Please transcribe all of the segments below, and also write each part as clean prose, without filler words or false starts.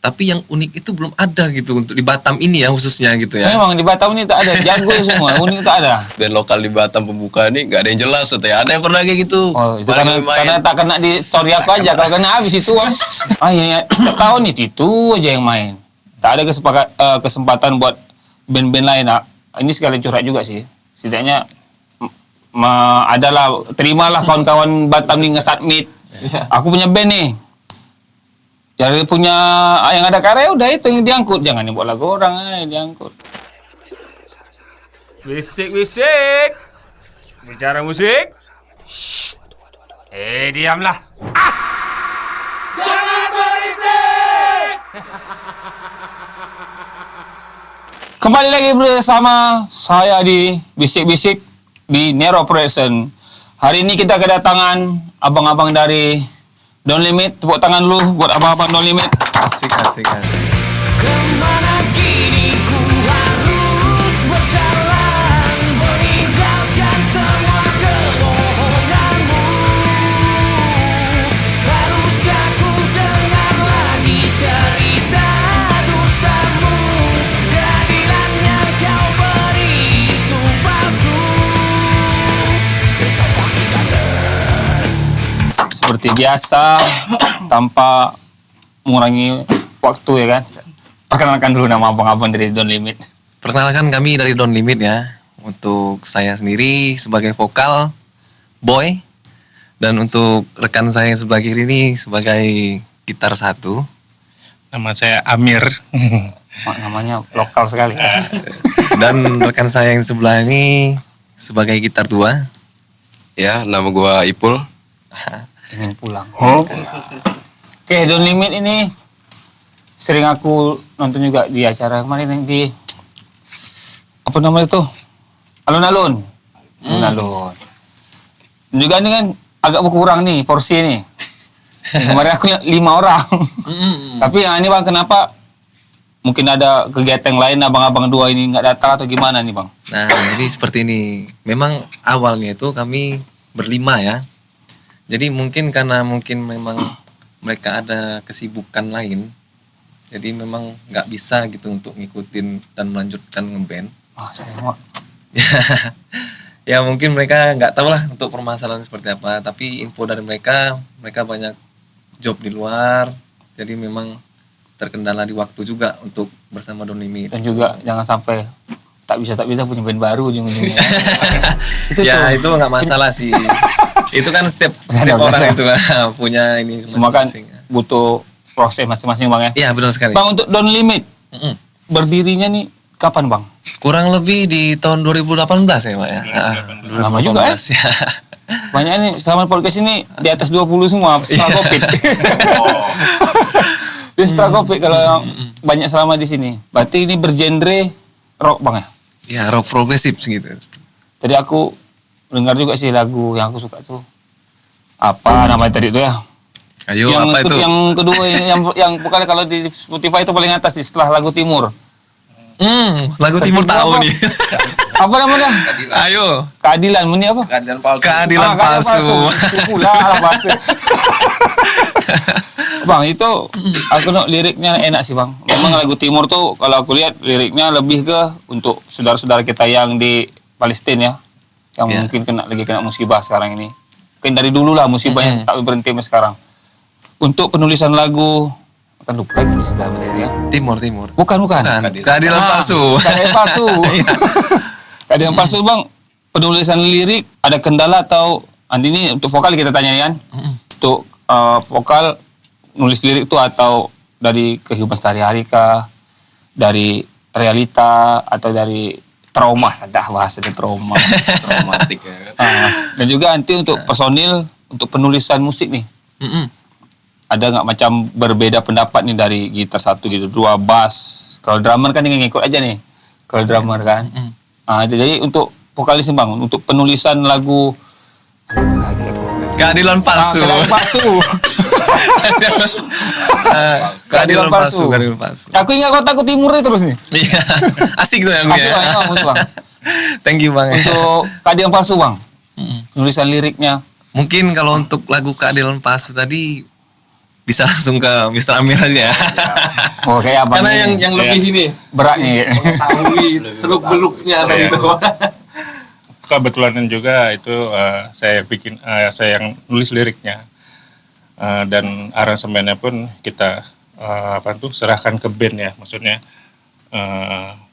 Tapi yang unik itu belum ada gitu untuk di Batam ini ya khususnya gitu ya. Memang di Batam ini tak ada, jago semua, unik tak ada. Band lokal di Batam pembuka ini nggak ada yang jelas, ada yang pernah kayak gitu. Oh, itu karena tak kena di story aku aja, kalau kena habis itu ini setiap tahun itu aja yang main. Tak ada kesempatan buat band-band lain. Nah, ini sekali curhat juga sih. Setidaknya adalah terimalah kawan-kawan Batam ni nge-submit. Aku punya band nih. Jadi punya yang ada karya udah itu yang diangkut, jangan dibuat lagu orang diangkut. Bisik. Bicara musik. Shh. Diamlah. Jangan berisik. Kembali lagi bersama saya di Bisik-Bisik di Nero Production. Hari ini kita kedatangan abang-abang dari Don't Limit. Tepuk tangan dulu buat abang-abang Don't Limit. Asik. Kemana kini ku harus berjalan, meninggalkan semua kebohonganmu. Haruskah ku dengar lagi cerita dustamu? Keadilan yang kau beri itu palsu. Seperti biasa, tanpa mengurangi waktu ya kan. Perkenalkan dulu nama abang-abang dari Don't Limit. Perkenalkan kami dari Don't Limit ya. Untuk saya sendiri sebagai vokal, Boy. Dan untuk rekan saya sebelah kiri ini sebagai gitar satu. Nama saya Amir. Namanya lokal sekali. Dan rekan saya yang sebelah ini sebagai gitar dua. Ya, nama gua Ipul. Ingin pulang. Oke, Don't Limit ini sering aku nonton juga di acara kemarin yang di apa namanya itu? Alun-alun. Alun-alun. Juga ini kan agak berkurang nih porsi nih. Kemarin aku 5 orang. Tapi yang ini Bang, kenapa mungkin ada kegiatan lain abang-abang dua ini nggak datang atau gimana nih Bang? Nah, jadi seperti ini. Memang awalnya itu kami berlima ya. Jadi mungkin karena memang mereka ada kesibukan lain, jadi memang nggak bisa gitu untuk ngikutin dan melanjutkan ngeband. Saya mau. Ya mungkin mereka nggak tahu lah untuk permasalahan seperti apa. Tapi info dari mereka banyak job di luar, jadi memang terkendala di waktu juga untuk bersama Don't Limit. Dan juga jangan sampai tak bisa punya band baru ujung-ujungnya. Itu nggak masalah sih. Itu kan setiap orang itu punya ini semua kan masing-masing. butuh proses masing-masing Bang ya. Iya benar sekali. Bang, untuk Don't Limit berdirinya nih kapan Bang? Kurang lebih di tahun 2018 ya Pak ya. Lama juga ya. Banyak nih selama podcast ini di atas 20 semua setelah Covid. Setelah Covid kalau yang banyak selama di sini. Berarti ini bergenre rock Bang ya? Ya rock progresif gitu. Tadi aku dengar juga sih lagu yang aku suka tuh. Apa namanya tadi itu ya? Ayo yang apa itu? Yang kedua yang bukan kalau di Spotify itu paling atas sih setelah lagu Timur. Lagu Timur tahu nih. Apa namanya? Ayo. Keadilan, ini apa? Keadilan palsu. Pula palsu. Bang, itu aku liriknya enak sih Bang. Memang lagu Timur tuh kalau aku lihat liriknya lebih ke untuk saudara-saudara kita yang di Palestina ya. Yang mungkin lagi kena musibah sekarang ini. Mungkin dari dulu lah musibahnya tak berhenti sampai sekarang. Untuk penulisan lagu akan lupa lagi ya. Timur. Bukan. Keadilan palsu. Keadilan palsu. Keadilan palsu Bang. Penulisan lirik ada kendala atau nanti ini untuk vokal kita tanya kan? Untuk vokal nulis lirik itu atau dari kehidupan sehari-hari kah? Dari realita atau dari trauma, bahasanya trauma. Traumatik ya. Dan juga nanti untuk personil untuk penulisan musik nih. Ada nggak macam berbeda pendapat nih dari gitar satu, gitar dua, bass. Kalau drummer kan tinggal ngikut aja nih. Kalau drummer kan. Jadi untuk vokalis Bang, untuk penulisan lagu Keadilan palsu. Keadilan palsu. Aku ingat Kotaku Timur terus nih. Iya. Asik tuh ya. Asik Bang. Thank you Bang. Untuk Keadilan Palsu Bang. Penulisan liriknya. Mungkin kalau untuk lagu Keadilan Palsu tadi bisa langsung ke Mr. Amir aja. Oh kayak abang Karena ini. yang lebih ini berat nih. mengetahui seluk beluknya dari itu. Kebetulan juga itu saya yang nulis liriknya. Dan aransemennya pun kita serahkan ke band ya, maksudnya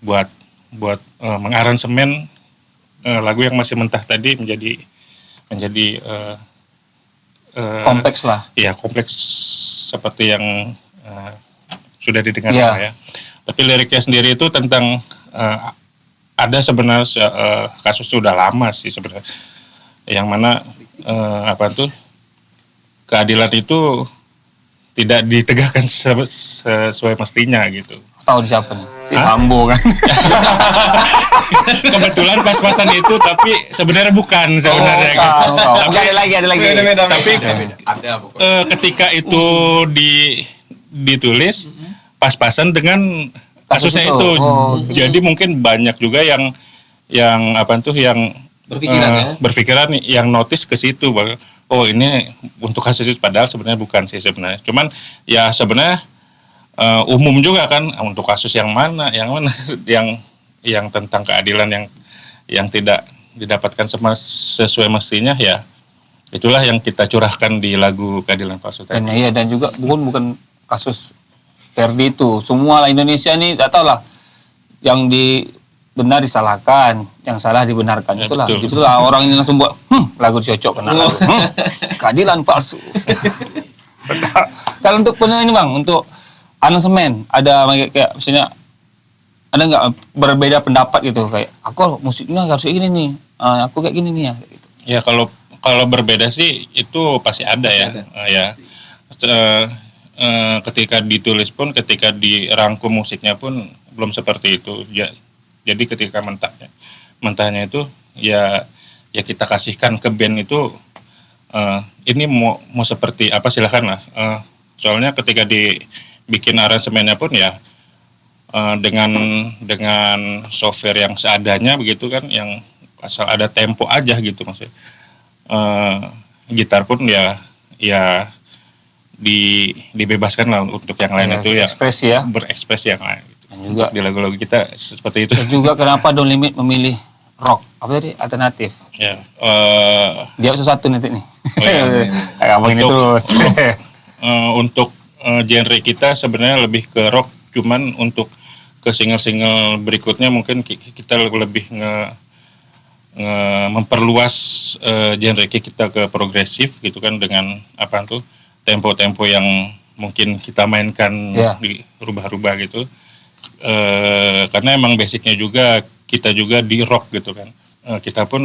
buat mengaransemen lagu yang masih mentah tadi menjadi Kompleks lah. ya kompleks seperti yang sudah didengar Iya. ya. Tapi liriknya sendiri itu tentang ada sebenarnya kasus itu udah lama sih sebenarnya, yang mana keadilan itu tidak ditegakkan sesuai mestinya gitu. Tahu di siapa nih? Si Sambo kan. Kebetulan pas-pasan itu, tapi sebenarnya bukan sebenarnya gitu. Tapi ada lagi. Tapi ketika itu ditulis pas-pasan dengan kasusnya Kasus itu. itu. Jadi mungkin banyak juga yang berpikiran yang notice ke situ bahwa oh ini untuk kasus itu, padahal sebenarnya bukan sih sebenarnya. Cuman ya sebenarnya umum juga kan untuk kasus yang mana yang tentang keadilan yang tidak didapatkan sesuai mestinya, ya itulah yang kita curahkan di lagu Keadilan Palsu tadi. Dan iya, dan juga bukan kasus Ferdi itu, semua lah Indonesia ini tak tahu lah, yang benar disalahkan, yang salah dibenarkan, Ya, itulah. betul. Itulah orang ini langsung buat lagu cocok kena lagu. Keadilan palsu. Kalau untuk ini Bang, untuk aransemen ada kayak misalnya ada nggak berbeda pendapat gitu, kayak aku musiknya harus kayak gini nih, aku kayak gini nih ya gitu. Ya kalau berbeda sih itu pasti ada ya. Ketika ditulis pun, ketika dirangkum musiknya pun belum seperti itu. Jadi ketika mentahnya itu ya kita kasihkan ke band itu, ini mau seperti apa silakan lah. Soalnya ketika dibikin aransemennya pun ya dengan software yang seadanya begitu kan, yang asal ada tempo aja gitu maksudnya. Gitar pun ya dibebaskan lah untuk yang lain, itu ya ekspresi ya. berekspresi yang lain gitu. Dan juga Di lagu-lagu kita seperti itu. dan juga kenapa Don't Limit memilih rock apa tadi alternatif? Ya, Dia satu nanti nih. iya. Kayak abang ini Untuk- terus. untuk genre kita sebenarnya lebih ke rock, cuman untuk ke single-single berikutnya mungkin kita lebih memperluas genre kita ke progresif gitu kan, dengan tempo-tempo yang mungkin kita mainkan Iya. di rubah-rubah gitu. Karena emang basicnya juga kita juga di rock gitu kan. Kita pun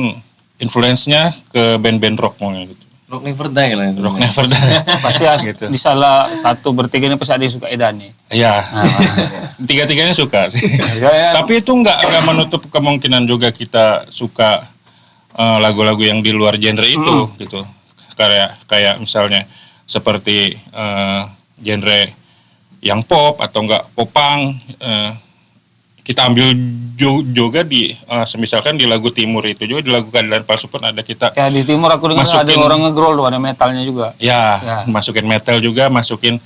influence-nya ke band-band rock gitu. Rock Never Die lah. Rock Never Die. Pasti Gitu. di salah satu bertiga ini pasti ada yang suka Edan nih. Ya, tiga-tiganya suka sih. Ya. Tapi itu nggak menutup kemungkinan juga kita suka lagu-lagu yang di luar genre itu gitu. Kayak misalnya seperti genre yang pop atau enggak popang, kita ambil juga di misalkan di lagu timur itu juga, di lagu Keadilan Palsu pun ada kita Ya di timur aku dengar ada Masukin- orang nge-growl tuh, ada metalnya juga. ya Ya. masukin metal juga, masukin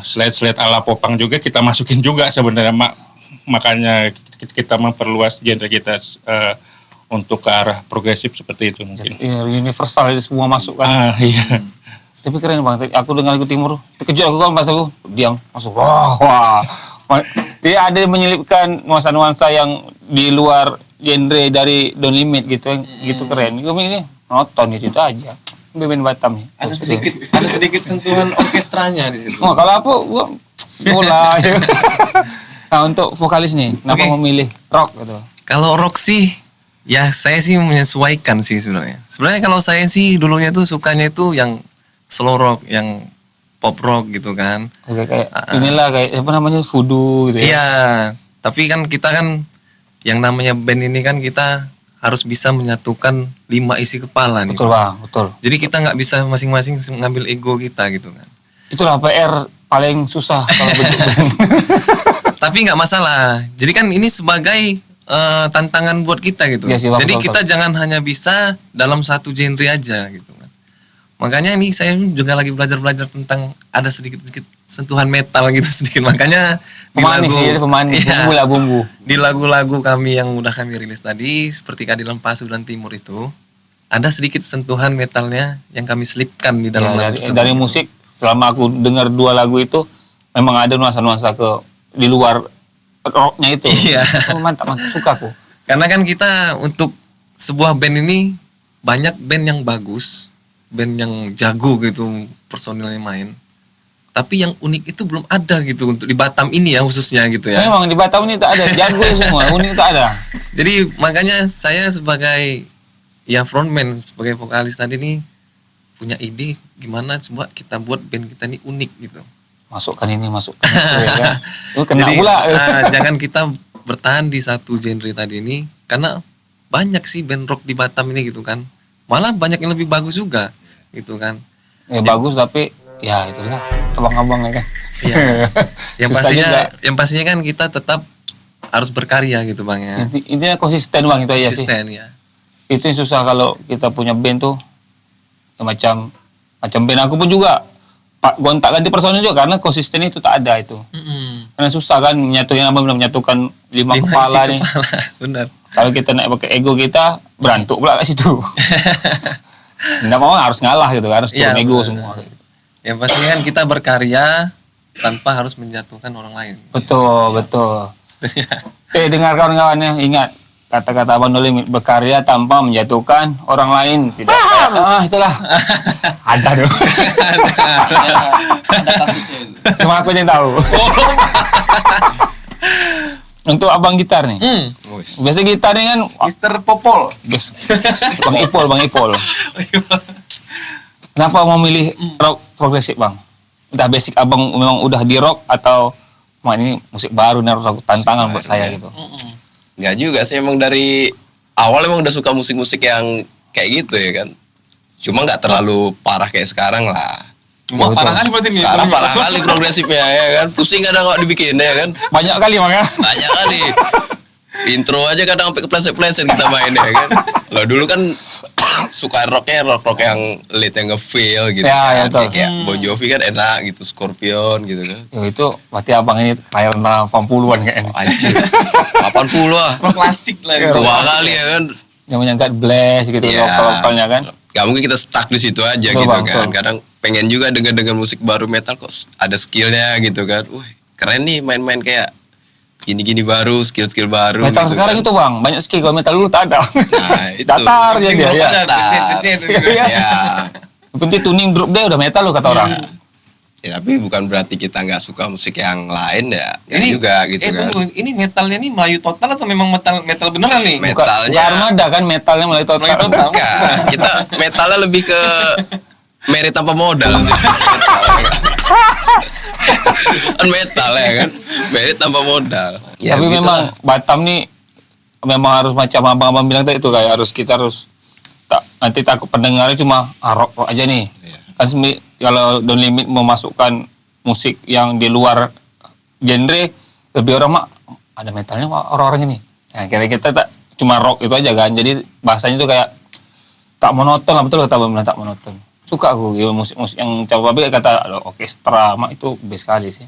slide ala popang juga kita masukin juga sebenarnya. Makanya kita memperluas genre kita untuk ke arah progresif seperti itu mungkin. Ya, universal itu semua masuk kan. Iya. Tapi keren Bang, aku dengar lagu timur, terkejut aku kan pas aku diam masuk. Wah. Dia ada menyelipkan nuansa-nuansa yang di luar genre dari Don't Limit gitu, gitu keren. Gue ini nonton itu aja. Band Batam nih. Ada sedikit sentuhan orkestranya di situ. Oh, kalau aku gua bola. Nah, untuk vokalis nih, kenapa Oke. memilih rock gitu? Kalau rock sih, ya saya sih menyesuaikan sih sebenarnya. Sebenarnya kalau saya sih dulunya tuh sukanya itu yang slow rock, yang pop rock gitu kan. Kayak inilah kayak apa namanya voodoo gitu ya. Iya, tapi kan kita kan yang namanya band ini kan kita harus bisa menyatukan 5 isi kepala nih. Betul Bang, betul. Jadi kita nggak bisa masing-masing ngambil ego kita gitu kan. Itulah PR paling susah kalau bentuk band. Tapi nggak masalah. Jadi kan ini sebagai tantangan buat kita gitu. Iya sih, Bang, Jadi betul, kita jangan hanya bisa dalam satu genre aja gitu kan. Makanya ini saya juga lagi belajar tentang ada sedikit-sedikit sentuhan metal gitu sedikit. Makanya di Pemanis lagu, sih, pemanis. iya, Bumbu lah bumbu. di lagu-lagu kami yang udah kami rilis tadi seperti Keadilan Pasu dan Timur itu ada sedikit sentuhan metalnya yang kami selipkan di dalam Ya, lagu tersebut. dari musik selama aku dengar 2 lagu itu memang ada nuansa-nuansa ke di luar rocknya itu. Iya. Oh, mantap suka aku. Karena kan kita untuk sebuah band ini banyak band yang bagus, band yang jago gitu personilnya main. Tapi yang unik itu belum ada gitu untuk di Batam ini ya khususnya gitu ya. Memang di Batam ini tak ada jago semua, unik tak ada. Jadi makanya saya sebagai ya frontman, sebagai vokalis tadi nih punya ide gimana coba kita buat band kita ini unik gitu. Masukkan ini, masukkan itu ya kan. Itu kena Jadi pula. jangan kita bertahan di satu genre tadi ini karena banyak sih band rock di Batam ini gitu kan. Malah banyak yang lebih bagus juga gitu kan. Ya bagus tapi ya itulah abang-abang ya kan. Iya. Susah juga. Yang pastinya kan kita tetap harus berkarya gitu Bang ya. Intinya konsisten Bang, itu aja sih. Konsisten ya. Itu yang susah kalau kita punya band tuh macam band aku pun juga gontak ganti personil juga karena konsisten itu tak ada itu. Karena susah kan menyatukan 5 kepala nih. Benar. Kalau kita naik pakai ego kita berantuk pula kat situ. Nggak mau harus ngalah gitu kan, harus turun Iya, ego benar. semua. Yang pastinya kan kita berkarya tanpa harus menjatuhkan orang lain. Betul. Dengar kawan-kawan ya, ingat kata-kata Abang No Limit, berkarya tanpa menjatuhkan orang lain. Tidak kayak, itulah. Ada dong. Ada kasusnya itu. Cuma aku yang tahu. Untuk abang gitar nih. Wis. Biasa gitar nih kan, Mister Popol. guys, Bang Ipol. Kenapa mau milih rock progresif Bang? Udah basic abang memang udah di rock atau wah ini musik baru nih harus aku tantangan buat saya gitu. Nggak juga sih, emang dari awal emang udah suka musik-musik yang kayak gitu ya kan. Cuma nggak terlalu parah kayak sekarang lah. Cuma Betul. parah kali berarti nih. Sekarang parah kali progresifnya ya kan. Pusing kadang nggak dibikin ya kan. Banyak kali Bang ya. Banyak kali. Intro aja kadang sampai kepleset-pleset kita main ya kan. Lo dulu kan suka rock yang lead yang nge-feel gitu Ya, ya, kan. betul. Kayak Bon Jovi kan enak gitu, Scorpion gitu kan. Yo, itu berarti abang ini kelahiran tahun 80-an kayaknya. Anjir. 80 lah. Rock klasik lah itu. Tua kali ya kan. Yang God Bless gitu Iya. lokal-lokalnya kan. Gak mungkin kita stuck di situ aja Betul, gitu Bang, kan. betul. Kadang pengen juga denger musik baru metal kok ada skillnya gitu kan. Wah keren nih main-main kayak gini-gini baru, skill-skill baru. Metal gitu sekarang kan. itu Bang, banyak skill, kalau metal dulu tak ada. Nah, itu. Datar dia dia ya. Datar. Iya. Ya. Yang penting tuning drop dia udah metal lo kata orang. Ya, tapi bukan berarti kita nggak suka musik yang lain ya. Ya Ini juga gitu kan. tunggu, ini metalnya nih Melayu total atau memang metal beneran nih? Metalnya. Bukan armada kan metalnya mulai total. Mulai total. Bukan. Kita metalnya lebih ke merit tanpa modal sih. Kan metal ya kan. Merit tanpa modal. Ya, Tapi begitulah. memang Batam nih memang harus macam abang-abang bilang tadi itu kayak kita harus nanti takut pendengarnya cuma rock aja nih. Iya. Kan kalau Don Limit memasukkan musik yang di luar genre, lebih orang mak ada metalnya orang-orang ini. Nah, kira kita tak cuma rock itu aja kan. Jadi bahasanya itu kayak tak monoton lah, betul kata Abang bilang tak monoton. Suka aku gitu, musik-musik yang coba kata ada orkestra, mak itu best sekali sih.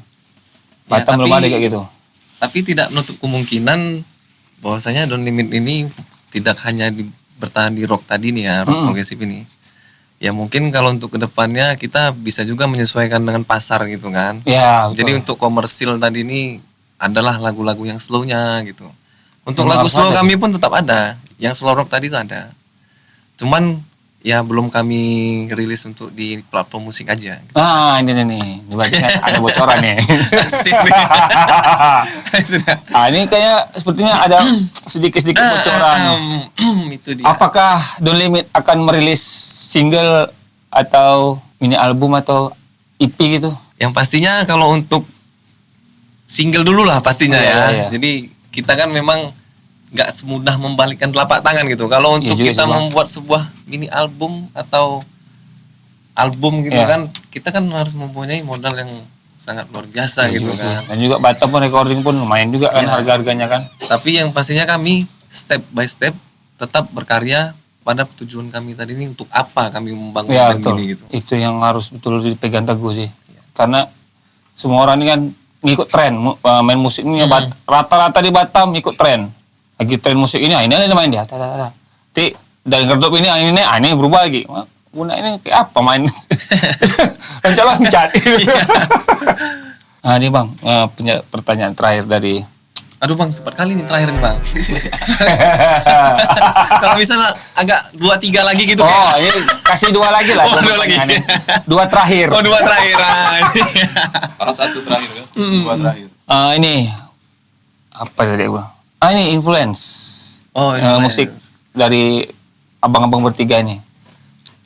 Ya, Batam belum tapi- ada kayak gitu. Tapi tidak menutup kemungkinan bahwasanya Don Limit ini tidak hanya bertahan di rock tadi nih ya, rock progresif ini. Ya mungkin kalau untuk kedepannya kita bisa juga menyesuaikan dengan pasar gitu kan. Ya, betul. Jadi untuk komersil tadi ini adalah lagu-lagu yang slownya gitu. Untuk Memang lagu harus slow ada kami pun tetap ada. Yang slow rock tadi itu ada. Cuman ya belum kami rilis untuk di platform musik aja. Ah, ini nih. Berarti kan ada bocoran nih. Asik nih. Ah, ini kayaknya sepertinya ada sedikit-sedikit bocoran. Itu dia. Apakah Don Limit akan merilis single atau mini album atau EP gitu? Yang pastinya kalau untuk single dulu lah pastinya Iya, ya. iya. Jadi kita kan memang nggak semudah membalikkan telapak tangan gitu. Kalau untuk juga kita sih, Bang. membuat sebuah mini album atau album gitu Iya. kan, kita kan harus mempunyai modal yang sangat luar biasa gitu Juga sih. kan. Dan juga Batam pun recording pun lumayan juga kan Iya. harga-harganya kan. Tapi yang pastinya kami step by step tetap berkarya pada tujuan kami tadi ini untuk apa kami membangun Ya band betul. ini gitu. Itu yang harus betul dipegang teguh sih. Karena semua orang ini kan ngikut tren main musik ini rata-rata di Batam ikut tren. Lagi tren musik ini main dia. Nanti dari Gerdop ini ini berubah lagi. Guna ini kayak apa main? Loncat-loncat. Nah ini Bang, punya pertanyaan terakhir dari Aduh Bang, cepat kali nih terakhir nih Bang. Kalau misalnya agak 2-3 lagi gitu Oh, ini kasih 2 lagi lah. Oh, 2 lagi. 2 terakhir. Oh 2 terakhir. Harus 1 terakhir kan? 2 terakhir. Ini apa tadi gua? Ini influence. Oh, Musik dari abang-abang bertiga ini.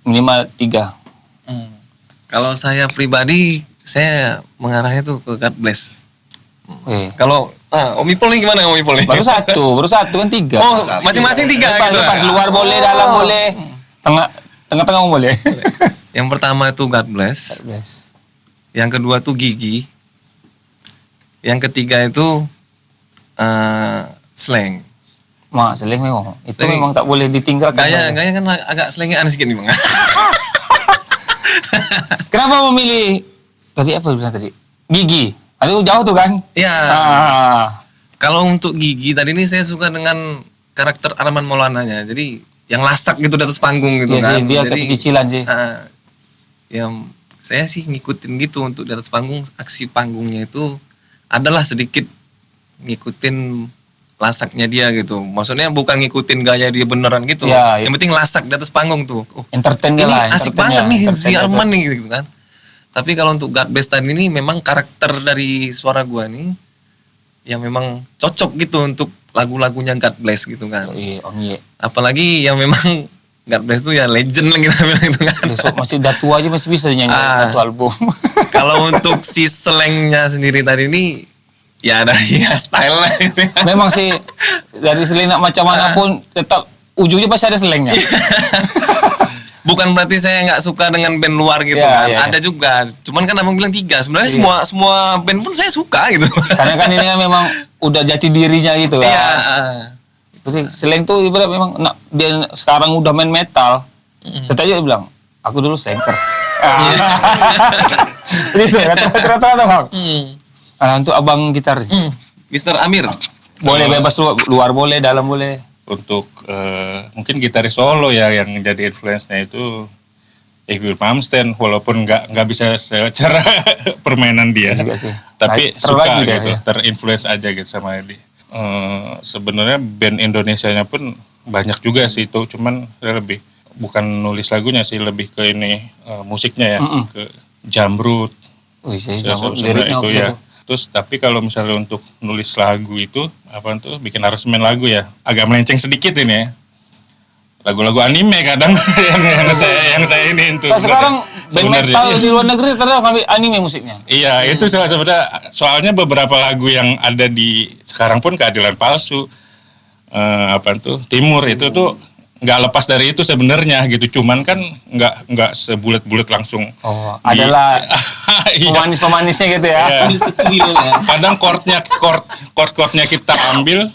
Minimal 3. Kalau saya pribadi, saya mengarahnya tuh ke God Bless. Oke. Kalau Om Ipul nih gimana Om Ipul nih? Baru satu kan 3. Oh, masing-masing 3 gitu. Lepas luar boleh, dalam boleh, tengah-tengah boleh. Yang pertama itu God Bless. Yang kedua tuh Gigi. Yang ketiga itu Slang. Slang memang. Itu Slang. memang tak boleh ditinggalkan. Gaya kan agak slangian sedikit nih Bang. Kenapa memilih tadi apa bilang tadi? Gigi. Aduh jauh tuh kan? Iya. Kalau untuk Gigi tadi ini saya suka dengan karakter Arman Maulananya. Jadi yang lasak gitu di atas panggung gitu Iya kan. sih, dia Jadi, kayak pecicilan sih. yang saya sih ngikutin gitu untuk di atas panggung, aksi panggungnya itu adalah sedikit ngikutin lasaknya dia gitu. Maksudnya bukan ngikutin gaya dia beneran gitu. Iya, Yang penting lasak di atas panggung tuh. Oh, Entertain ini lah. asik entertain banget ya, nih si entertain Arman nih gitu kan. Tapi kalau untuk God Bless tadi ini memang karakter dari suara gua nih yang memang cocok gitu untuk lagu-lagunya God Bless gitu kan. Iya, Om Ye. Apalagi yang memang God Bless tuh ya legend lah kita bilang gitu kan. Besok masih udah tua aja masih bisa nyanyi satu album. Kalau untuk si slangnya sendiri tadi ini ya dari style lah gitu. Memang sih dari slang macam mana pun tetap ujungnya pasti ada slangnya. Bukan berarti saya nggak suka dengan band luar gitu Iya, kan. iya. Ada juga. Cuman kan abang bilang 3. Sebenarnya Iya. semua band pun saya suka gitu. Karena kan ini kan memang udah jati dirinya gitu kan. Iya. Berarti slang tuh ibarat memang dia sekarang udah main metal. Tetap aja dia bilang, aku dulu slanker. Gitu rata-rata Bang. Untuk abang gitar. Mr. Amir. Boleh bebas luar boleh, dalam boleh. Untuk mungkin gitaris solo ya yang jadi influence-nya itu Egil Malmsteen, walaupun nggak bisa secara permainan dia, Juga sih. tapi Terlalu suka lagi dia, gitu, ya. terinfluence aja gitu sama dia. Sebenarnya band Indonesianya pun banyak juga sih itu, cuman saya lebih bukan nulis lagunya sih, lebih ke ini musiknya ya, ke Jamrut. Wih, saya Sebenarnya liriknya itu oke ya. tuh. Terus tapi kalau misalnya untuk nulis lagu itu apa tuh bikin aransemen lagu ya agak melenceng sedikit ini ya. Lagu-lagu anime kadang yang saya ini itu. Nah, sekarang band metal di luar negeri ternyata ngambil anime musiknya. Iya, itu sebenarnya soalnya beberapa lagu yang ada di sekarang pun Keadilan Palsu apa tuh Timur itu tuh nggak lepas dari itu sebenarnya gitu, cuman kan nggak sebulet-bulet langsung. Oh, adalah Iya. pemanis-pemanisnya gitu ya. Iya. Kadang chord-chordnya kita ambil,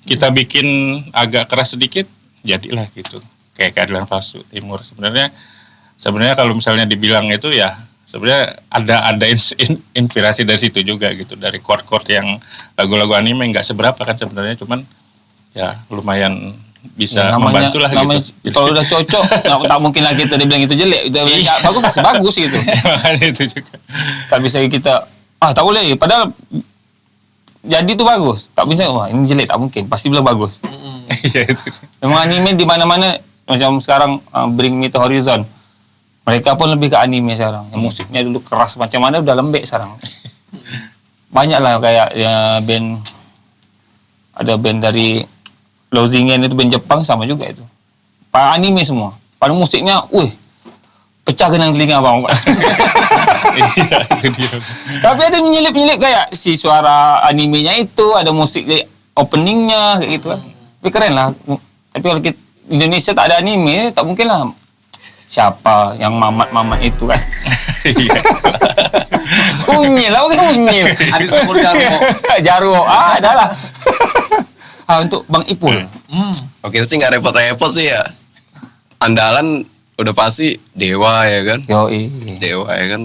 kita bikin agak keras sedikit, jadilah gitu. Kayak Keadilan Palsu Timur. Sebenarnya kalau misalnya dibilang itu ya sebenarnya ada inspirasi dari situ juga gitu, dari chord-chord yang lagu-lagu anime nggak seberapa kan sebenarnya, cuman ya lumayan bisa Ya, membantu lah namanya, gitu. kalau udah cocok, tak mungkin lagi kita dibilang itu jelek. Itu bilang bagus masih bagus gitu. Makanya itu juga. Tak bisa kita tak boleh. Padahal jadi itu bagus. Tak bisa wah ini jelek, tak mungkin. Pasti bilang bagus. Iya itu. Memang anime di mana-mana macam sekarang Bring Me to Horizon. Mereka pun lebih ke anime sekarang. Yang musiknya dulu keras macam mana udah lembek sekarang. Banyak lah kayak ya, ada band dari Lozingen itu band Jepang sama juga itu. Pak anime semua. Pada musiknya, pecah genang telinga bang. Iya itu dia. Tapi ada menyelip-nyelip kayak si suara animenya itu, ada musik dari openingnya kayak gitu kan. Tapi keren lah. Tapi kalau kita Indonesia tak ada anime, tak mungkin lah. Siapa yang mamat-mamat itu kan? Iya. Unyil lah, mungkin unyil. Adit Sepur Jarwo. Jarwo, ada lah. Untuk Bang Ipul. Oke, itu sih nggak repot-repot sih ya. andalan udah pasti Dewa ya kan. Yoi. Dewa ya kan.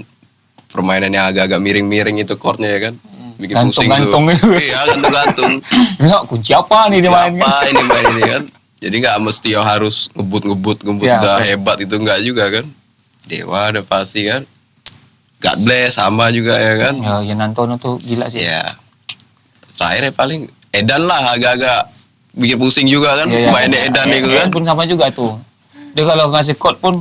Permainan yang agak-agak miring-miring itu chordnya ya kan. Bikin pusing Gantung-gantung tuh. itu. Iya, gantung-gantung. Nah, kunci apa nih dia main kan? Siapa ini main ini kan. Jadi nggak mesti harus ngebut Ya, udah betul. hebat itu nggak juga kan. Dewa udah pasti kan. God Bless sama juga ya kan. Ya, Yan Antono tuh gila sih. Ya. Terakhir ya paling Edan lah agak-agak bikin pusing juga kan. Iya, iya. Mainnya Edan itu kan. Pun sama juga tuh. Dia kalau ngasih chord pun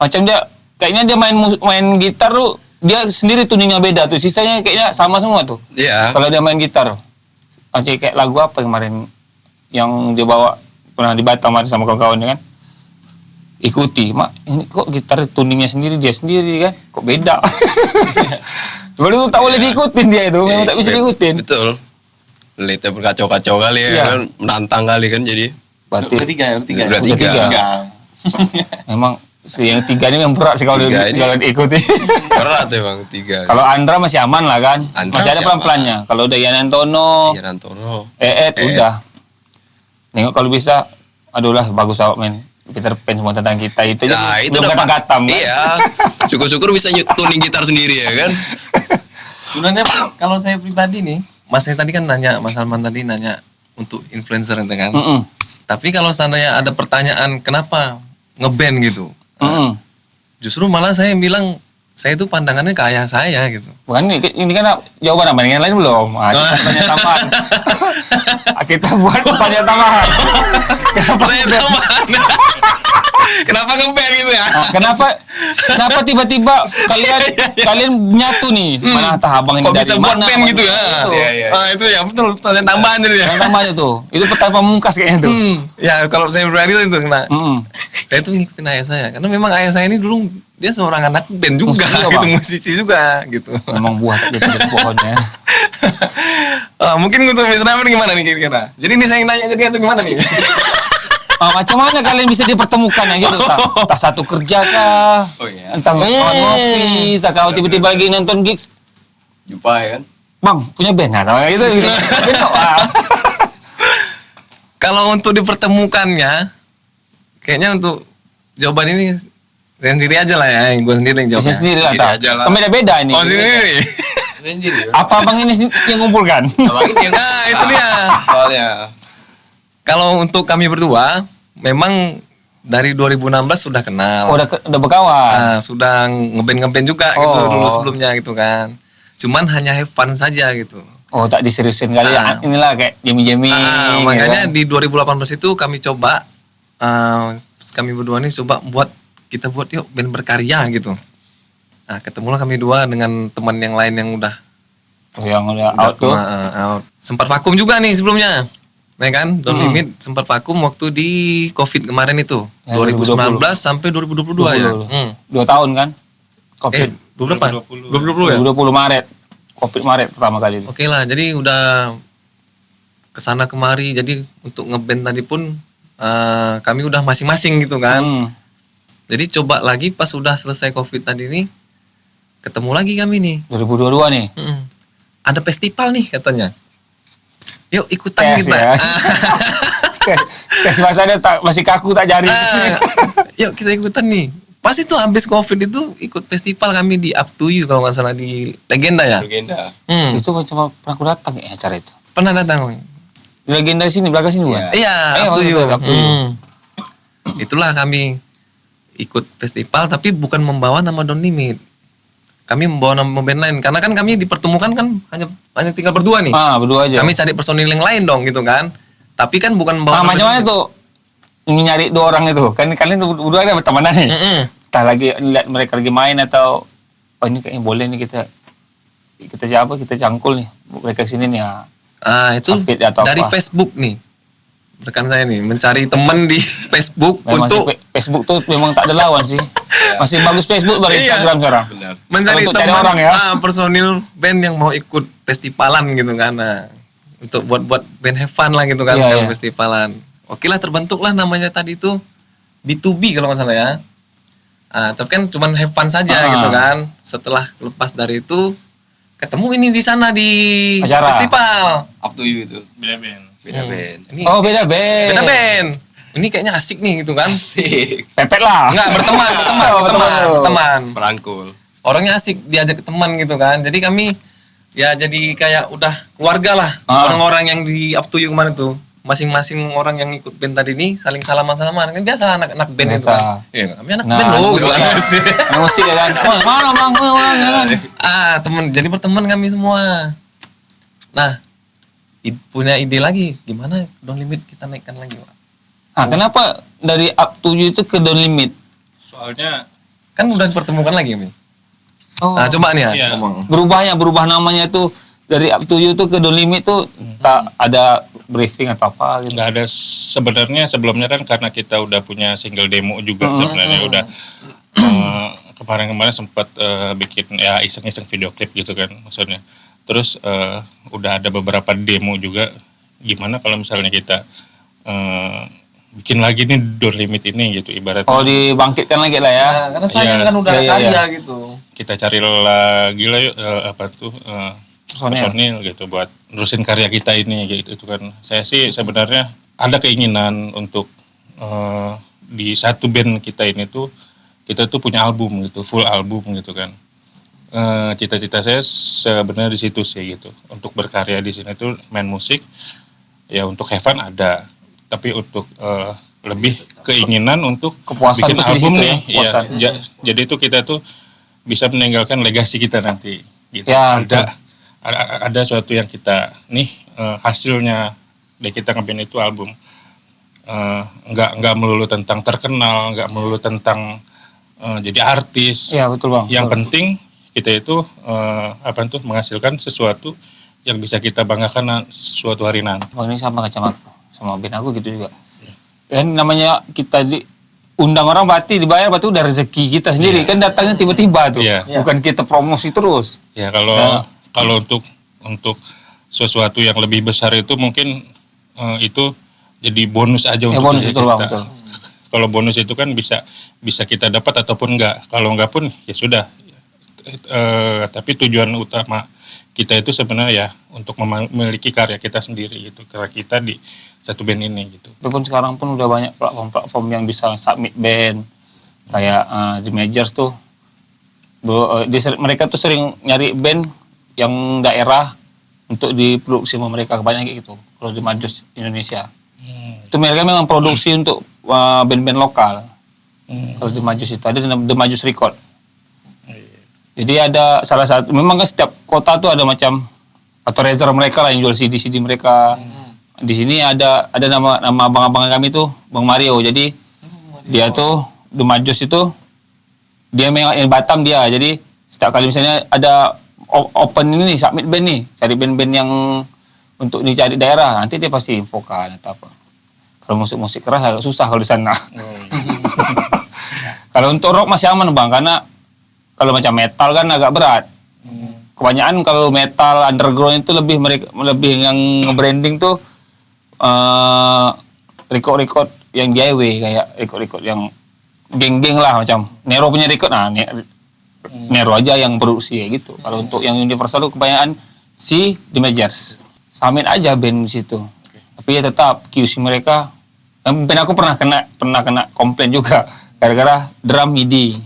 macam dia kayaknya dia main gitar tuh dia sendiri tuningnya beda tuh. Sisanya kayaknya sama semua tuh. Iya. Kalau dia main gitar. Macam kayak lagu apa kemarin yang dia bawa pernah di Batam ada sama kawan-kawannya kan. Ikuti, mak ini kok gitar tuningnya sendiri dia sendiri kan. Kok beda. Cuma itu tak boleh diikutin dia itu. Memang tak bisa diikutin. Betul. Lite berkacau-kacau kali ya Iya. kan. Menantang kali kan jadi. Berarti Bertiga ya, bertiga. Udah Udah tiga. tiga. memang yang tiga ini yang berat sih kalau Tiga ini. kalau diikuti. Berat emang tiga. Kalau Andra masih aman lah kan. Andra Masih ada masih pelan-pelannya. Kalau udah Yan Antono, Yan Antono. Eet udah. Nengok kalau bisa, aduh lah bagus awak main Peter Pan semua tentang kita itu aja Nah, itu belum dapat. katam kan. Iya. Syukur-syukur bisa tuning gitar sendiri ya kan. Sebenarnya kalau saya pribadi nih, Mas saya tadi kan nanya, Mas Salman tadi nanya untuk influencer itu kan. Mm-mm. Tapi kalau seandainya ada pertanyaan kenapa ngeband gitu, Mm-mm. justru malah saya bilang saya itu pandangannya ke ayah saya gitu. Bukan ini kan jawaban apa yang lain belum. Kita tanya tambahan. Kita buat pertanyaan tambahan. Kenapa Pertanyaan tambahan. Kenapa ngeband gitu ya? Nah, kenapa tiba-tiba kalian nyatu nih? Mana tah abang ini Kok dari bisa buat mana? band gitu ya? Itu. Iya, iya. Ah, itu ya betul pertanyaan tambahan jadi ya. Yang namanya tuh. Itu pertanyaan pamungkas kayaknya tuh. Ya kalau saya pribadi itu kena. Mm. Saya tuh ngikutin ayah saya karena memang ayah saya ini dulu dia seorang anak band juga Musisi juga, gitu, Bang. musisi juga gitu. Memang buah tak jadi pohonnya. Mungkin untuk Miss Ramen gimana nih kira-kira? Jadi ini saya yang nanya jadi atau gimana nih? Macam mana kalian bisa dipertemukan ya gitu? Tak satu kerja kah? Oh iya. Entah ngopi, tak kau tiba-tiba lagi nonton gigs. Jumpa ya kan. Bang, punya band nah, gitu. Besok Kalau untuk dipertemukannya, kayaknya untuk jawaban ini saya sendiri aja lah ya, yang gue sendiri yang jawabnya. Saya sendiri lah, Sendiri tak. aja lah. Kan beda-beda ini. Oh sendiri. Sendiri ya. Apa bang ini yang ngumpulkan? Abang ini yang Nah itu dia. soalnya. Kalau untuk kami berdua, memang dari 2016 sudah kenal. Udah berkawan. Nah, sudah ngeband juga gitu Oh. dulu sebelumnya gitu kan. Cuman hanya have fun saja gitu. Oh, tak diseriusin kali ya. Inilah kayak Jamie-Jamie. Makanya gitu. di 2018 itu kami coba kami berdua nih coba kita buat yuk band berkarya gitu. Nah, ketemulah kami dua dengan teman yang lain yang udah Yang udah out tuh. out. Sempat vakum juga nih sebelumnya. Nah kan, Don't Limit sempat vakum waktu di Covid kemarin itu. Ya, 2019 sampai 2022 ya. 2 tahun kan? Covid. 2020 ya? 2020 Maret. Covid Maret pertama kali itu. Oke lah, jadi udah kesana kemari. Jadi untuk ngeband tadi pun kami udah masing-masing gitu kan. Jadi coba lagi pas udah selesai Covid tadi nih, ketemu lagi kami nih. 2022 nih. Ada festival nih katanya. Yuk ikutan Tes kita. ya. Tes masanya masih kaku tak jari. Yuk kita ikutan nih. Pas itu habis Covid itu ikut festival kami di Up to You kalau nggak salah di Legenda ya. Legenda. Itu cuma pernah aku datang ya acara itu. Pernah datang. Di Legenda sini, belakang sini bukan? Iya, Up to maksudnya You. Up to You. Itulah kami ikut festival tapi bukan membawa nama Don't Limit. Kami membawa nama band lain karena kan kami dipertemukan kan hanya tinggal berdua nih. Berdua aja. Kami cari personil yang lain dong gitu kan. Tapi kan bukan membawa nama macam mana Don't Limit. tuh? Nyari 2 orang itu. Kan kalian berdua ada bertemanan nih. Entah lagi lihat mereka lagi main atau ini kayaknya boleh nih kita siapa kita cangkul nih mereka kesini nih ya. Itu Update atau dari apa? Facebook nih. Rekan saya nih mencari teman di Facebook Memang untuk Facebook tuh memang tak ada lawan sih. Masih bagus Facebook baru Iya. Instagram sekarang. Benar. mencari Untuk cari teman orang ya. personil band yang mau ikut festivalan gitu kan. Nah, untuk buat band have fun lah gitu kan Iya, sekali iya. festivalan. Oke lah terbentuklah namanya tadi itu B2B kalau nggak salah ya. Tapi kan cuman have fun saja gitu kan. Setelah lepas dari itu ketemu ini di sana di Acara. festival. Up to You itu. Beda band. Beda band. Ini Oh beda band. beda band. ini kayaknya asik nih gitu kan. Asik. Pepet lah. Enggak, berteman. Merangkul. Orangnya asik, diajak teman gitu kan. Jadi kami ya jadi kayak udah keluarga lah. Orang-orang yang di Up to You kemarin tuh. Masing-masing orang yang ikut band tadi ini saling salaman-salaman. Kan biasa anak-anak band itu kan. Iya, kami anak band loh. Gitu kan. Musik ya kan. Mana bang? Temen, jadi berteman kami semua. Nah, punya ide lagi. Gimana Don't Limit kita naikkan lagi, Pak? Kenapa dari Up to You itu ke Don't Limit? Soalnya Kan udah dipertemukan lagi kami. Oh. Nah, coba nih ya Iya. ngomong. Berubah namanya tuh dari Up to You tuh ke Don't Limit tuh tak ada briefing atau apa gitu. nggak ada, sebenarnya sebelumnya kan karena kita udah punya single demo juga sebenarnya udah kemarin-kemarin sempat bikin ya iseng-iseng video klip gitu kan maksudnya. Terus udah ada beberapa demo juga, gimana kalau misalnya kita bikin lagi nih Don't Limit ini gitu ibaratnya. Oh, dibangkitkan lagi lah ya. Nah, karena sayang Iya. kan udah Iya, karya iya. gitu. Kita cari lagi lah yuk, Personil. personil gitu buat nerusin karya kita ini gitu itu kan. Saya sih sebenarnya ada keinginan untuk di satu band kita ini tuh kita tuh punya album gitu, full album gitu kan. Cita-cita saya sebenarnya di situ sih gitu, untuk berkarya di sini tuh main musik ya, untuk have fun ada, tapi untuk lebih keinginan untuk Kepuasan bikin pasti di album situ ya, nih kepuasan. jadi itu kita tuh bisa meninggalkan legasi kita nanti gitu. Ya, Ada suatu yang kita nih hasilnya dari kita ngeband itu album, nggak melulu tentang terkenal, nggak melulu tentang jadi artis. Iya, betul Bang. Yang Betul. penting kita itu menghasilkan sesuatu yang bisa kita banggakan suatu hari nanti. Bang, ini sama macam aku, sama band aku gitu juga. Kan namanya kita undang orang berarti dibayar, berarti udah rezeki kita sendiri. Kan datangnya tiba-tiba tuh. Iya. Bukan kita promosi terus. Ya kalau untuk sesuatu yang lebih besar itu mungkin itu jadi bonus aja untuk bonus, diri betul, Bang, kita. betul. Kalau bonus itu kan bisa kita dapat ataupun enggak. Kalau enggak pun ya sudah. Tapi tujuan utama kita itu sebenarnya ya untuk memiliki karya kita sendiri gitu. Karena kita di satu band ini gitu. Walaupun sekarang pun udah banyak platform-platform yang bisa submit band. Kayak The Majors tuh. Mereka tuh sering nyari band yang daerah untuk diproduksi sama mereka, kebanyakan kayak gitu. Kalau The Majors Indonesia. Itu mereka memang produksi untuk band-band lokal. Kalau The Majors itu ada The Majors Record. Jadi ada salah satu, memang kan setiap kota tuh ada macam authorizer mereka lah yang jual CD mereka. Di sini ada nama abang-abang kami tuh, Bang Mario. Jadi dia tuh The Majors itu dia memang yang Batam dia. Jadi setiap kali misalnya ada open ini nih, submit band nih, cari band-band yang untuk dicari daerah, nanti dia pasti infokan atau apa. Kalau musik-musik keras agak susah kalau di sana. Kalau untuk rock masih aman Bang, karena kalau macam metal kan agak berat. Kebanyakan kalau metal underground itu lebih yang nge-branding tuh record yang DIY, kayak record yang geng-geng lah, macam Nero punya record. Nah, Nero aja yang produksi ya gitu. Kalau untuk yang Universal tuh kebanyakan si The Majors. Samit aja band di situ. Tapi ya tetap QC mereka, band aku pernah kena komplain juga gara-gara drum MIDI.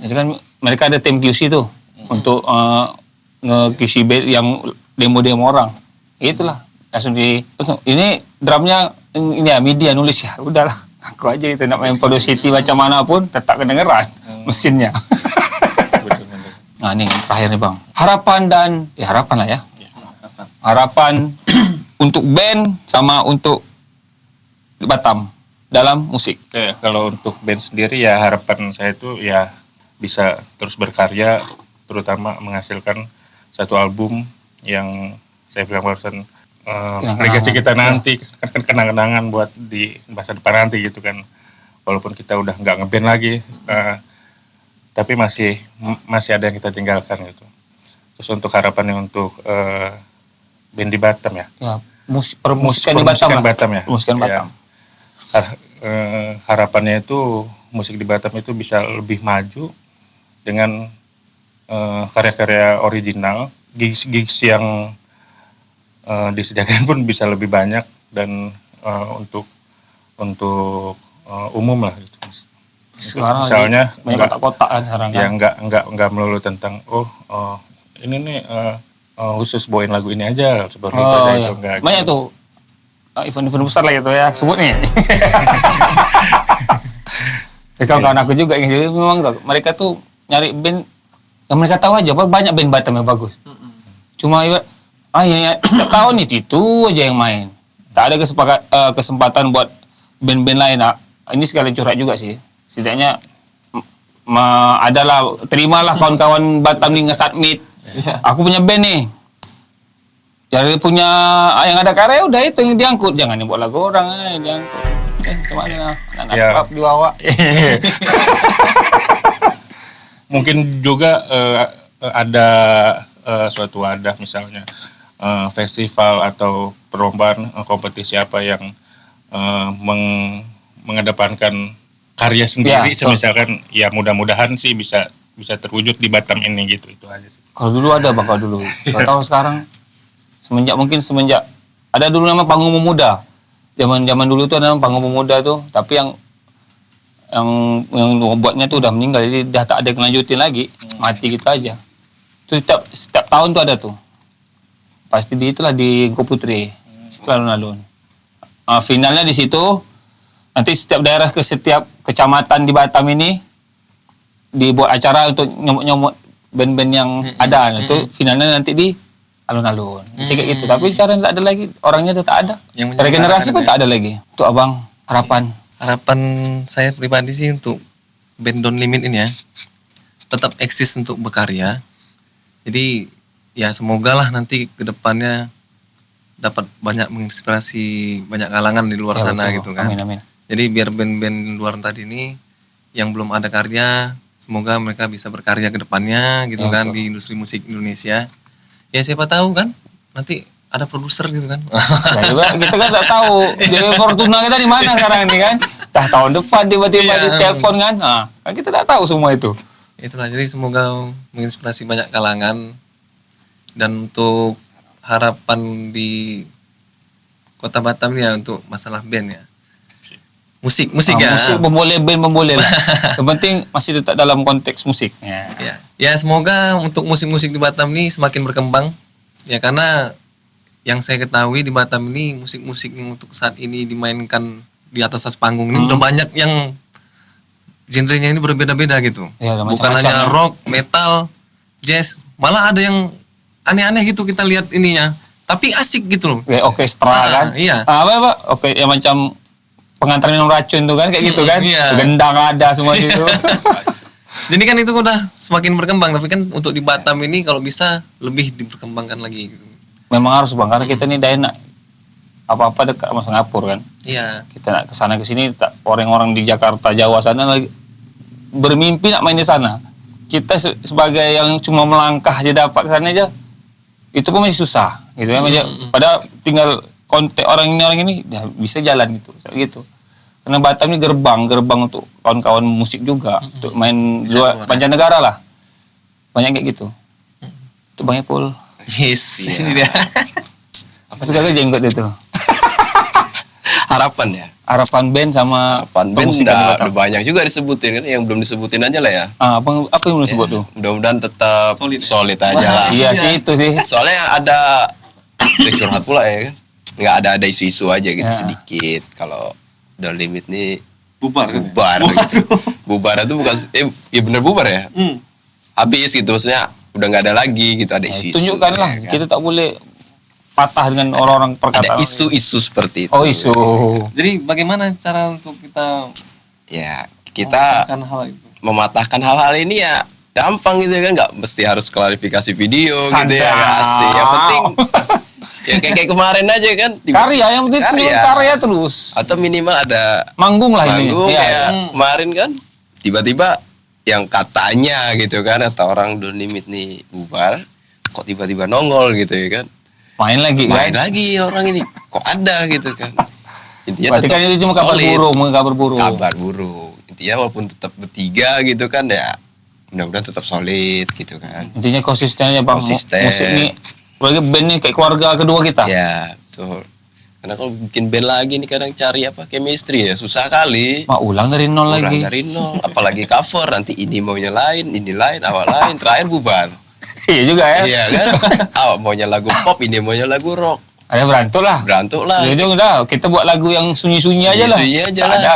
Jadi kan mereka ada tim QC tuh untuk nge-QC band yang demo-demo orang. Itulah langsung ini drumnya ini ya MIDI ya, nulis ya. Udahlah, aku aja itu nak main Audacity macam mana pun tetap kedengeran mesinnya. Nah ini yang terakhir nih Bang. Harapan lah ya. Harapan untuk band sama untuk Batam dalam musik. Oke, kalau untuk band sendiri ya harapan saya itu ya bisa terus berkarya, terutama menghasilkan satu album yang saya bilang barusan legasi kita nanti, kan kenang-kenangan buat di masa depan nanti gitu kan. Walaupun kita udah nggak ngeband lagi, tapi masih ada yang kita tinggalkan gitu. Terus untuk harapannya untuk band di Batam ya. Ya, permusikan di Batam lah. Batam ya. Permusikan Batam. Harapannya itu musik di Batam itu bisa lebih maju dengan karya-karya original, gigs yang disediakan pun bisa lebih banyak, dan untuk umum lah gitu. Sekarang Misalnya banyak nggak- kotak-kotak kan sekarang ya kan. nggak melulu tentang ini nih khusus bawain lagu ini aja seperti itu Oh aja iya. itu enggak. Banyak tuh event-event besar lah gitu ya, sebut nih. Kawan-kawan aku juga yang jadi memang tuh, mereka tuh nyari band yang mereka tahu aja, banyak band Batam yang bagus. Cuma ini setiap tahun itu aja yang main. Tak ada kesempatan buat band-band lain. Nah, ini sekali curhat juga sih. Setidaknya adalah terimalah kawan-kawan Batam nih nge-submit. Aku punya band nih. Jadi punya yang ada karya udah itu yang diangkut, jangan dibuat lagu orang diangkut. Sama mana anak-anak Ya. klub dibawa. Mungkin juga ada suatu wadah misalnya festival atau perlombaan kompetisi apa yang mengedepankan karya sendiri, Ya, betul. misalkan ya mudah-mudahan sih bisa terwujud di Batam ini gitu, itu aja sih. Kalau dulu ada bang, kalau dulu. Gak tahu sekarang. Semenjak ada dulu nama panggung pemuda. Zaman dulu tuh ada nama panggung pemuda tuh, tapi yang buatnya tuh udah meninggal, jadi udah tak ada yang lanjutin lagi, mati gitu aja. Terus setiap tahun tuh ada tuh. Pasti itulah di Koputri, setelah alun-alun. Finalnya di situ. Nanti setiap daerah ke setiap kecamatan di Batam ini dibuat acara untuk nyomot band-band yang ada. Itu finalnya nanti di alun-alun. Bisa kayak gitu. Tapi sekarang tak ada lagi, orangnya udah tak ada. Yang Regenerasi pun menyelenggarakan tak ada lagi. Untuk abang harapan. Harapan saya pribadi sih untuk band Don't Limit ini ya tetap eksis untuk berkarya. Jadi ya semoga lah nanti ke depannya dapat banyak menginspirasi banyak kalangan di luar Ya, sana betul. gitu kan. Amin. Jadi biar band-band luar tadi ini yang belum ada karya, semoga mereka bisa berkarya ke depannya gitu Ya, kan betul. di industri musik Indonesia. Ya siapa tahu kan nanti ada produser gitu kan. Ya juga kita kan tak tahu. Jadi Fortuna kita di mana sekarang ini kan? Tahun depan tiba-tiba Iya. ditelepon kan? Nah, kan kita tak tahu semua itu. Itulah, jadi semoga menginspirasi banyak kalangan. Dan untuk harapan di Kota Batam ini ya untuk masalah band ya. Musik ya. Musik memboleh, band memboleh lah. Yang penting masih tetap dalam konteks musik. Ya. Ya semoga untuk musik-musik di Batam ini semakin berkembang. Ya karena yang saya ketahui di Batam ini musik-musik yang untuk saat ini dimainkan di atas panggung ini udah banyak yang genrenya ini berbeda-beda gitu. Ya, ada Bukan macam-macam hanya ya. rock, metal, jazz, malah ada yang aneh-aneh gitu kita lihat ininya. Tapi asik gitu loh. Kayak orkestra kan? Iya. Apa? Oke, yang macam pengantar minum racun tuh kan kayak gitu kan? Iya. Gendang ada semua itu. Jadi kan itu udah semakin berkembang, tapi kan untuk di Batam ini kalau bisa lebih diperkembangkan lagi gitu. Memang harus bang, karena kita ini dah enak. Apa-apa dekat sama Singapura kan? Iya. Kita nak ke sana ke sini, orang-orang di Jakarta, Jawa sana lagi bermimpi nak main di sana. Kita sebagai yang cuma melangkah aja dapat ke sana aja, itu pun masih susah gitu ya. Padahal tinggal kontak orang ini ya bisa jalan gitu. Karena Batam ini gerbang untuk kawan-kawan musik juga, untuk main Bisa luar keluar. mancanegara lah. Banyak kayak gitu. Itu Bang Epul. Yes, ini dia. Aku suka aja jenggot itu. Harapan ya. Harapan band sama Harapan band pemusikan di Batam. udah banyak juga disebutin kan, yang belum disebutin aja lah ya. Apa yang belum sebut tuh? Mudah-mudahan tetap Solid. solid aja lah. Iya sih itu sih. Soalnya ada curhat pula ya kan. Nggak ada isu-isu aja gitu Ya. sedikit. Kalau Don't Limit nih Bubar kan? bubar gitu. Bubar itu bukan ya bener bubar ya. Habis gitu maksudnya udah nggak ada lagi gitu, ada isu-isu. Tunjukkanlah, ya kan. kita tak boleh patah dengan orang-orang Ada perkataan. isu-isu seperti itu. Oh isu. Jadi bagaimana cara untuk kita Ya kita melakukan hal itu? mematahkan hal-hal ini ya gampang gitu kan, nggak mesti harus klarifikasi video gitu ya, Sadar. asik. Yang penting ya kayak kemarin aja kan. Karya yang penting karya terus. Atau minimal ada Manggung lah ini. manggung Iya. kayak kemarin kan tiba-tiba yang katanya gitu kan, atau orang Don't Limit nih bubar, kok tiba-tiba nongol gitu ya kan. Main lagi Main kan. lagi orang ini kok ada gitu kan. Intinya Berarti tetap kan itu cuma kabar solid. burung, kabar burung. Kabar burung. Intinya walaupun tetap bertiga gitu kan ya, mudah-mudahan tetap solid gitu kan. Intinya konsisten aja bang. Konsisten. Musik ini, apalagi band ini kayak keluarga kedua kita. Ya, betul. Karena kalau bikin band lagi nih kadang cari chemistry ya susah kali. Mak ulang dari nol Kurang lagi. dari nol, apalagi cover nanti ini maunya lain, ini lain, awal lain, terakhir bubar. Iya juga ya. Iya kan? Awal maunya lagu pop, ini maunya lagu rock. Ada berantuk lah. Berantuk lah. Di ujung dah kita buat lagu yang sunyi-sunyi aja lah. Sunyi-sunyi aja Tak lah. ada.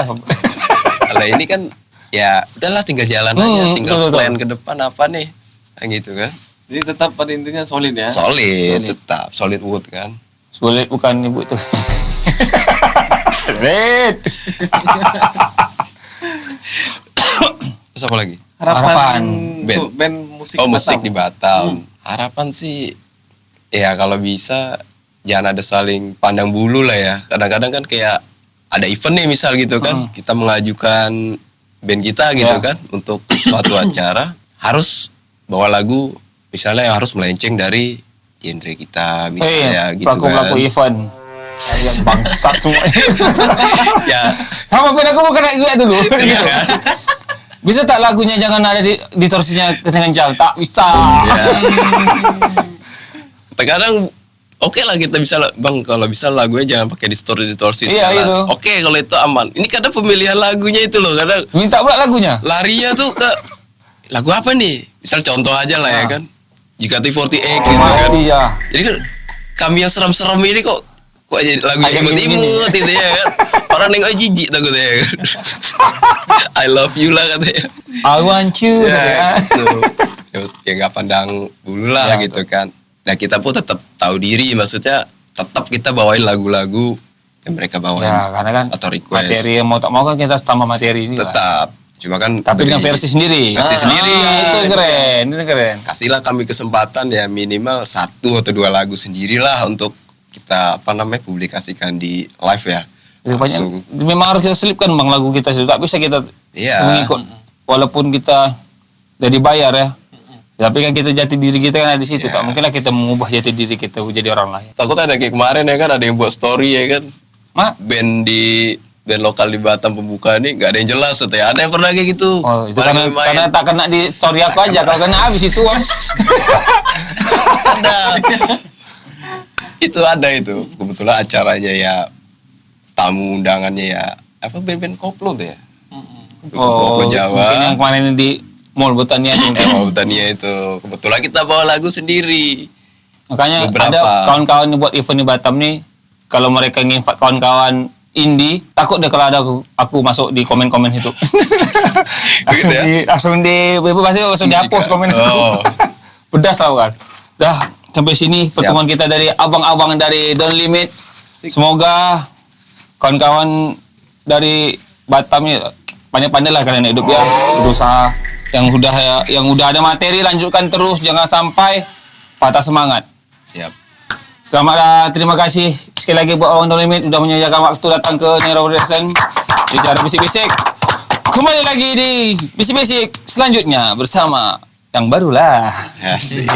Kalau ini kan ya udahlah tinggal jalan aja, tinggal betul. plan ke depan apa nih. Kayak gitu kan. Jadi tetap pada intinya solid ya. Solid, tetap solid wood kan. Sulit bukan ibu itu. Red. Terus apa lagi? Harapan. untuk band musik. Oh, musik Batam. di Batam. Harapan sih ya kalau bisa jangan ada saling pandang bulu lah ya. Kadang-kadang kan kayak ada event nih misal gitu kan. Kita mengajukan band kita gitu Ya. kan untuk suatu acara harus bawa lagu misalnya yang harus melenceng dari genre kita misalnya gitu pelaku-pelaku kan. event. Yang bangsat semuanya. Ya, Sama band aku mau kena juga dulu. iya kan? Bisa tak lagunya jangan ada distorsinya kencang-kencang? Tak bisa. Ya. Terkadang oke lah kita bisa bang kalau bisa lagunya jangan pakai distorsi Iya, segala. itu. Oke kalau itu aman. Ini kadang pemilihan lagunya itu loh kadang Minta pula lagunya. larinya tuh ke lagu apa nih? Misal contoh aja lah ya kan. JKT48 gitu kan. Mati ya. Jadi kan kami yang serem-serem ini kok jadi lagunya Agak imut-imut gitu ya kan. Orang nengok jijik takutnya ya kan. I love you lah katanya. I want you. Ya, Ya. gitu. Ya nggak pandang bulu lah Ya, gitu kan. Nah kita pun tetap tahu diri, maksudnya tetap kita bawain lagu-lagu yang mereka bawain Ya, karena kan atau request. materi yang mau tak mau kan kita tambah materi ini lah. Tetap, cuma kan Tapi dengan versi sendiri. Versi sendiri. Itu keren, itu keren. kasihlah kami kesempatan ya minimal 1 atau 2 lagu sendirilah untuk kita publikasikan di live ya. Lebih Langsung. banyak, memang harus kita selipkan bang lagu kita itu. Tak bisa kita Iya. mengikut walaupun kita udah dibayar ya. Tapi kan kita jati diri kita kan ada di situ. Ya. Tak mungkinlah kita mengubah jati diri kita jadi orang lain. Takut ada kayak kemarin ya kan ada yang buat story ya kan. Mak, Band lokal di Batam pembuka ini nggak ada yang jelas katanya. Ada yang pernah kayak gitu. oh itu Kemarin karena tak kena di story aku aja. Kalau kena habis itu. ada. Itu ada itu. Kebetulan acaranya ya tamu undangannya ya apa band-band koplo tuh ya. Koplo mungkin Jawa. yang kemarin di Mall Botania itu. Mau Tania itu. Kebetulan kita bawa lagu sendiri. Makanya Beberapa. ada kawan-kawan yang buat event di Batam nih, kalau mereka ingin kawan-kawan indie, takut deh kalau ada aku masuk di komen-komen itu. Begitu ya? langsung dihapus komen itu. Oh. Pedas lah kan. Dah sampai sini pertemuan kita dari abang-abang dari Don't Limit. Semoga kawan-kawan dari Batam ini pandai-pandai lah kalian hidup ya, berusaha yang udah ada materi lanjutkan terus, jangan sampai patah semangat. Siap. Selamat terima kasih sekali lagi buat Abang Don't Limit sudah menyediakan waktu datang ke Nero Production bicara bisik-bisik. Kembali lagi di bisik-bisik selanjutnya bersama yang barulah. Asik.